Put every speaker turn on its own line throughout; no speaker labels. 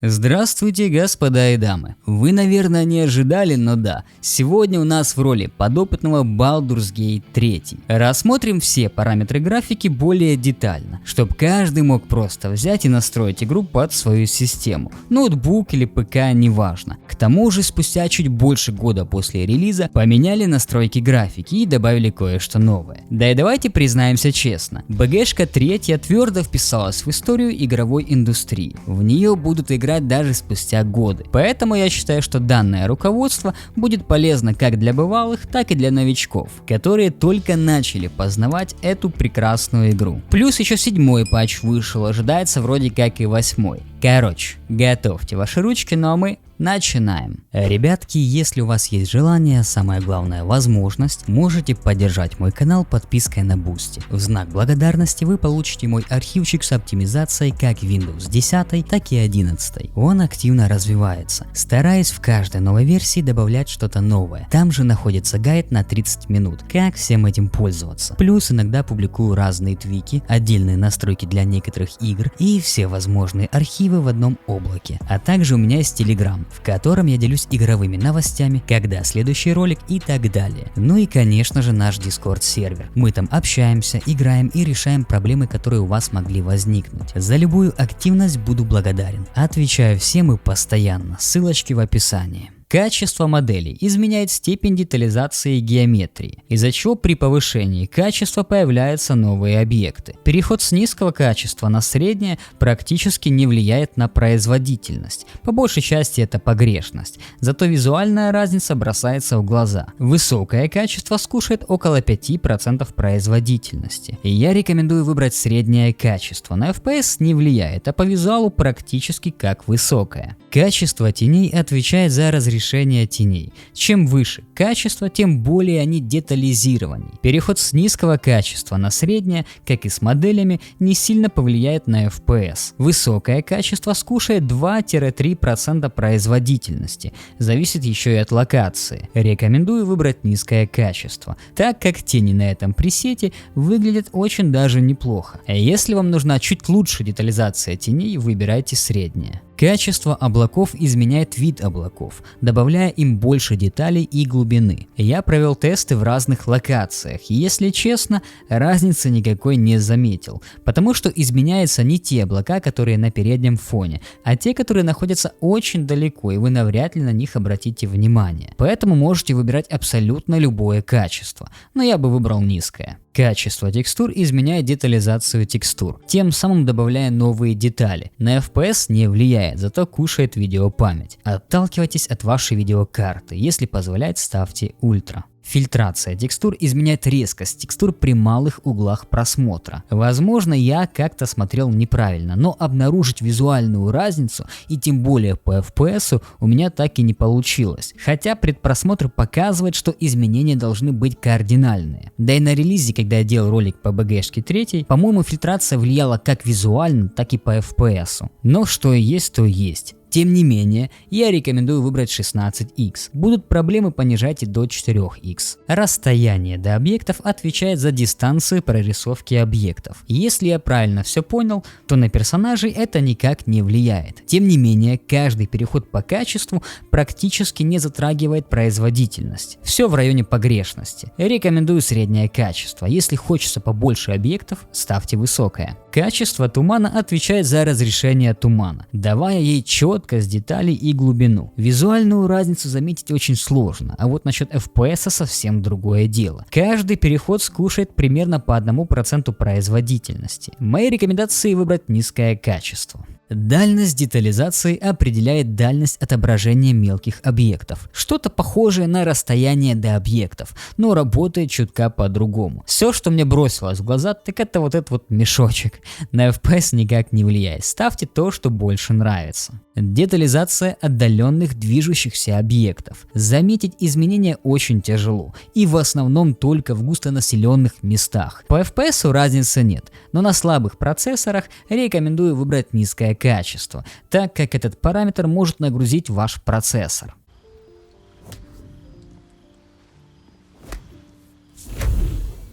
Здравствуйте, господа и дамы. Вы, наверное, не ожидали, но да, сегодня у нас в роли подопытного Baldur's Gate 3. Рассмотрим все параметры графики более детально, чтобы каждый мог просто взять и настроить игру под свою систему. Ноутбук или ПК, неважно. К тому же, спустя чуть больше года после релиза поменяли настройки графики и добавили кое-что новое. Да и давайте признаемся честно, БГшка 3 твердо вписалась в историю игровой индустрии. В нее будут играть даже спустя годы. Поэтому я считаю, что данное руководство будет полезно как для бывалых, так и для новичков, которые только начали познавать эту прекрасную игру. Плюс еще 7-й патч вышел, ожидается вроде как и 8-й. Короче, готовьте ваши ручки, ну а мы начинаем. Ребятки, если у вас есть желание, самое главное возможность, можете поддержать мой канал подпиской на Boosty. В знак благодарности вы получите мой архивчик с оптимизацией как Windows 10, так и 11. Он активно развивается, стараясь в каждой новой версии добавлять что-то новое. Там же находится гайд на 30 минут, как всем этим пользоваться. Плюс иногда публикую разные твики, отдельные настройки для некоторых игр и все возможные архивы в одном облаке. А также у меня есть Telegram, в котором я делюсь игровыми новостями, когда следующий ролик и так далее. Ну и конечно же наш Discord сервер. Мы там общаемся, играем и решаем проблемы, которые у вас могли возникнуть. За любую активность буду благодарен. Отвечаю всем и постоянно. Ссылочки в описании. Качество моделей изменяет степень детализации и геометрии, из-за чего при повышении качества появляются новые объекты. Переход с низкого качества на среднее практически не влияет на производительность, по большей части это погрешность, зато визуальная разница бросается в глаза. Высокое качество скушает около 5% производительности, и я рекомендую выбрать среднее качество, на FPS не влияет, а по визуалу практически как высокое. Качество теней отвечает за разрешение теней. Чем выше качество, тем более они детализированы. Переход с низкого качества на среднее, как и с моделями, не сильно повлияет на FPS. Высокое качество скушает 2-3% производительности. Зависит еще и от локации. Рекомендую выбрать низкое качество, так как тени на этом пресете выглядят очень даже неплохо. А если вам нужна чуть лучше детализация теней, выбирайте среднее. Качество облаков изменяет вид облаков, добавляя им больше деталей и глубины. Я провел тесты в разных локациях, и если честно, разницы никакой не заметил, потому что изменяются не те облака, которые на переднем фоне, а те, которые находятся очень далеко, и вы навряд ли на них обратите внимание. Поэтому можете выбирать абсолютно любое качество, но я бы выбрал низкое. Качество текстур изменяет детализацию текстур, тем самым добавляя новые детали. На FPS не влияет, зато кушает видеопамять. Отталкивайтесь от вашей видеокарты, если позволяет, ставьте ультра. Фильтрация текстур изменяет резкость текстур при малых углах просмотра. Возможно, я как-то смотрел неправильно, но обнаружить визуальную разницу и тем более по FPS у меня так и не получилось. Хотя предпросмотр показывает, что изменения должны быть кардинальные. Да и на релизе, когда я делал ролик по БГшке 3, по-моему, фильтрация влияла как визуально, так и по FPS. Но что есть, то есть. Тем не менее, я рекомендую выбрать 16X. Будут проблемы, понижайте до 4X. Расстояние до объектов отвечает за дистанцию прорисовки объектов. Если я правильно все понял, то на персонажей это никак не влияет. Тем не менее, каждый переход по качеству практически не затрагивает производительность. Все в районе погрешности. Рекомендую среднее качество. Если хочется побольше объектов, ставьте высокое. Качество тумана отвечает за разрешение тумана, давая ей четкость деталей и глубину. Визуальную разницу заметить очень сложно, а вот насчет FPS совсем другое дело. Каждый переход скушает примерно по 1% производительности. Мои рекомендации выбрать низкое качество. Дальность детализации определяет дальность отображения мелких объектов. Что-то похожее на расстояние до объектов, но работает чутка по-другому. Все, что мне бросилось в глаза, так это вот этот вот мешочек. На FPS никак не влияет. Ставьте то, что больше нравится. Детализация отдаленных движущихся объектов. Заметить изменения очень тяжело, и в основном только в густонаселенных местах. По FPS разницы нет, но на слабых процессорах рекомендую выбрать низкое качество, так как этот параметр может нагрузить ваш процессор.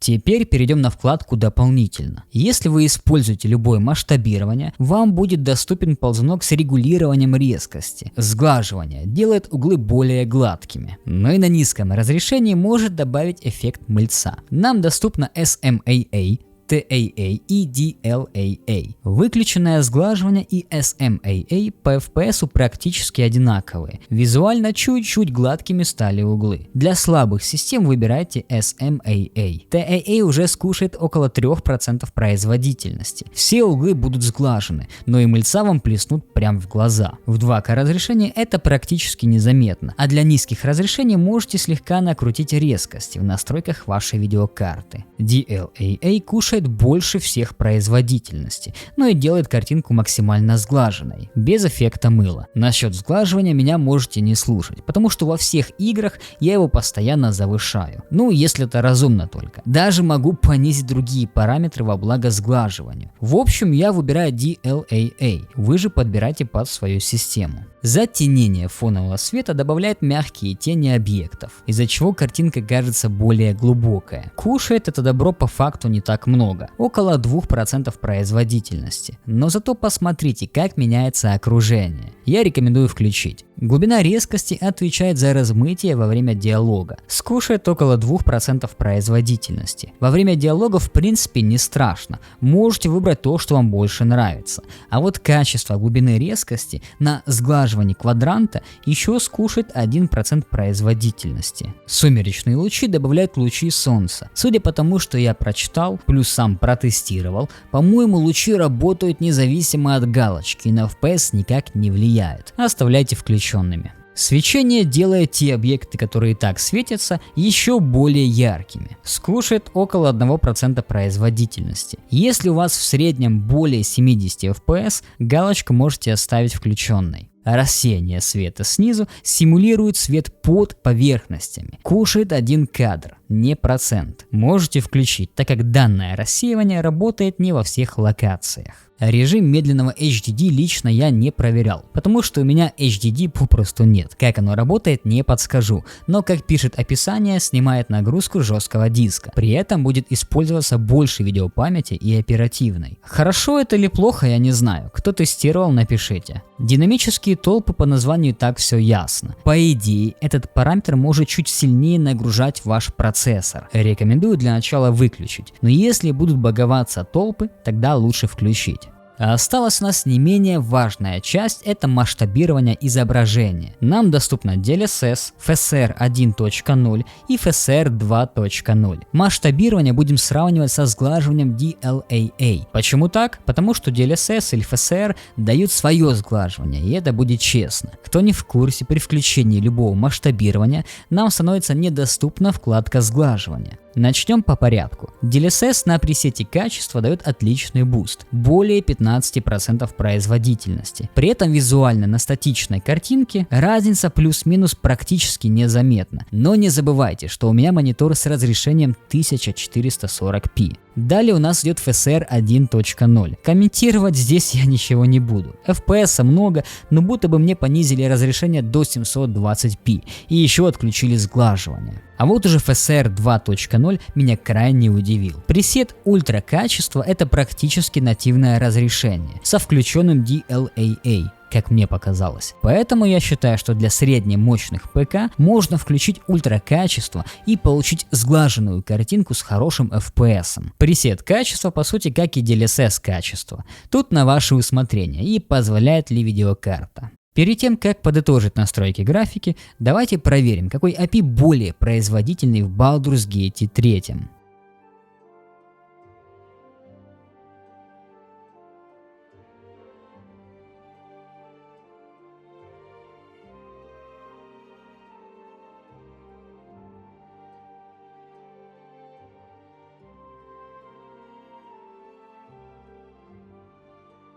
Теперь перейдем на вкладку «Дополнительно». Если вы используете любое масштабирование, вам будет доступен ползунок с регулированием резкости. Сглаживание делает углы более гладкими. Но и на низком разрешении может добавить эффект мыльца. Нам доступно SMAA, TAA и DLAA. Выключенное сглаживание и SMAA по FPS практически одинаковые. Визуально чуть-чуть гладкими стали углы. Для слабых систем выбирайте SMAA. TAA уже скушает около 3% производительности. Все углы будут сглажены, но и мыльца вам плеснут прямо в глаза. В 2К разрешении это практически незаметно, а для низких разрешений можете слегка накрутить резкости в настройках вашей видеокарты. DLAA кушает больше всех производительности, но и делает картинку максимально сглаженной, без эффекта мыла. Насчет сглаживания меня можете не слушать, потому что во всех играх я его постоянно завышаю. Ну, если это разумно только. Даже могу понизить другие параметры во благо сглаживанию. В общем, я выбираю DLAA, вы же подбирайте под свою систему. Затенение фонового света добавляет мягкие тени объектов, из-за чего картинка кажется более глубокая. Кушает это добро по факту не так много, около 2% производительности. Но зато посмотрите, как меняется окружение. Я рекомендую включить. Глубина резкости отвечает за размытие во время диалога. Скушает около 2% производительности. Во время диалога в принципе не страшно. Можете выбрать то, что вам больше нравится. А вот качество глубины резкости на сглаживании квадранта еще скушает 1% производительности. Сумеречные лучи добавляют лучи солнца. Судя по тому, что я прочитал, плюс сам протестировал, по-моему, лучи работают независимо от галочки и на FPS никак не влияют. Оставляйте включенными. Свечение делает те объекты, которые и так светятся, еще более яркими. Скушает около 1% производительности. Если у вас в среднем более 70 FPS, галочку можете оставить включенной. Рассеяние света снизу симулирует свет под поверхностями. Кушает 1 кадр, не процент. Можете включить, так как данное рассеивание работает не во всех локациях. Режим медленного HDD лично я не проверял, потому что у меня HDD попросту нет. Как оно работает, не подскажу, но как пишет описание, снимает нагрузку жесткого диска. При этом будет использоваться больше видеопамяти и оперативной. Хорошо это или плохо, я не знаю. Кто тестировал, напишите. Динамические толпы по названию так все ясно. По идее, этот параметр может чуть сильнее нагружать ваш процессор. Рекомендую для начала выключить, но если будут баговаться толпы, тогда лучше включить. А осталась у нас не менее важная часть – это масштабирование изображения. Нам доступно DLSS, FSR 1.0 и FSR 2.0. Масштабирование будем сравнивать со сглаживанием DLAA. Почему так? Потому что DLSS или FSR дают свое сглаживание, и это будет честно. Кто не в курсе, при включении любого масштабирования нам становится недоступна вкладка сглаживания. Начнем по порядку. DLSS на пресете качества дает отличный буст, более 15% производительности. При этом визуально на статичной картинке разница плюс-минус практически незаметна. Но не забывайте, что у меня монитор с разрешением 1440p. Далее у нас идет FSR 1.0. Комментировать здесь я ничего не буду. FPS много, но будто бы мне понизили разрешение до 720p и еще отключили сглаживание. А вот уже FSR 2.0 меня крайне удивил. Пресет ультра качества — это практически нативное разрешение со включенным DLAA, как мне показалось. Поэтому я считаю, что для среднемощных ПК можно включить ультракачество и получить сглаженную картинку с хорошим FPS. Пресет качества по сути как и DLSS качество. Тут на ваше усмотрение и позволяет ли видеокарта. Перед тем, как подытожить настройки графики, давайте проверим, какой API более производительный в Baldur's Gate 3.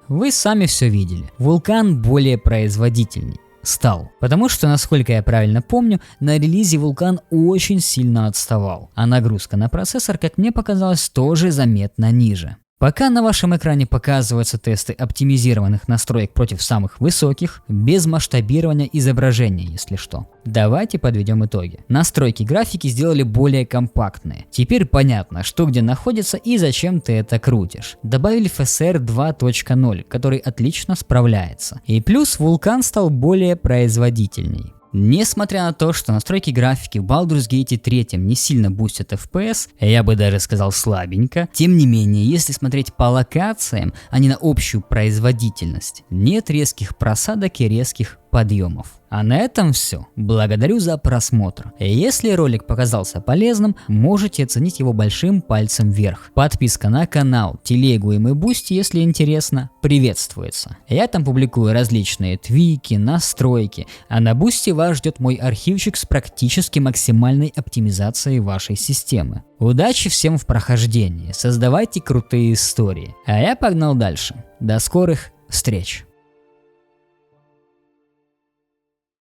Вы сами все видели. Вулкан более производительный стал. Потому что, насколько я правильно помню, на релизе Вулкан очень сильно отставал. А нагрузка на процессор, как мне показалось, тоже заметно ниже. Пока на вашем экране показываются тесты оптимизированных настроек против самых высоких, без масштабирования изображения, если что. Давайте подведем итоги. Настройки графики сделали более компактные. Теперь понятно, что где находится и зачем ты это крутишь. Добавили FSR 2.0, который отлично справляется. И плюс Vulkan стал более производительней. Несмотря на то, что настройки графики в Baldur's Gate 3 не сильно бустят FPS, я бы даже сказал слабенько, тем не менее, если смотреть по локациям, а не на общую производительность, нет резких просадок и резких подъемов. А на этом все. Благодарю за просмотр. Если ролик показался полезным, можете оценить его большим пальцем вверх. Подписка на канал, телегу и мой бусти, если интересно, приветствуется. Я там публикую различные твики, настройки, а на бусти вас ждет мой архивчик с практически максимальной оптимизацией вашей системы. Удачи всем в прохождении, создавайте крутые истории. А я погнал дальше. До скорых встреч!